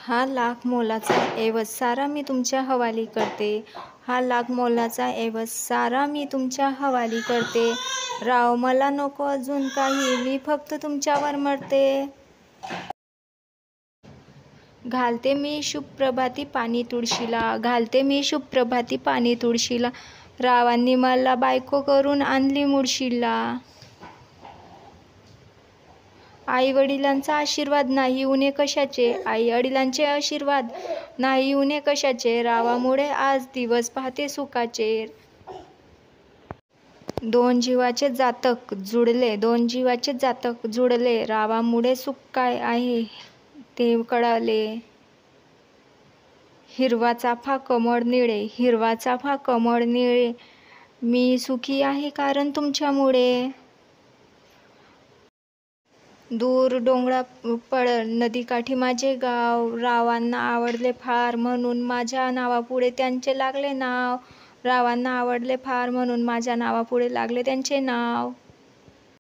हा लाख मोलाचा ऐवज सारा मी तुमच्या हवाली करते. हा लाख मोलाचा ऐवज सारा मी तुमच्या हवाली करते. राव मला नको अजून काही, मी फक्त तुमच्यावर मरते. घालते मी शुभप्रभाती पाणी तुळशीला, घालते मी शुभप्रभाती पाणी तुळशीला. रावांनी मला बायको करून आणली मुळशीला. आई वडिलांचा आशीर्वाद नाही उणे कशाचे, आई वडिलांचे आशीर्वाद नाही उणे कशाचे. रावामुळे आज दिवस पाहते सुखाचे. दोन जीवाचे जातक जुळले, दोन जीवाचे जातक जुळले. रावामुळे सुख काय आहे ते कळले. हिरवा चाफा कमळ निळे, हिरवा चाफा कमळ निळे. मी सुखी आहे कारण तुमच्यामुळे. दूर डोंगरा पळ नदीकाठी माझे गाव. रावांना आवडले फार म्हणून माझ्या नावापुढे त्यांचे लागले नाव. रावांना आवडले फार म्हणून माझ्या नावापुढे लागले त्यांचे नाव.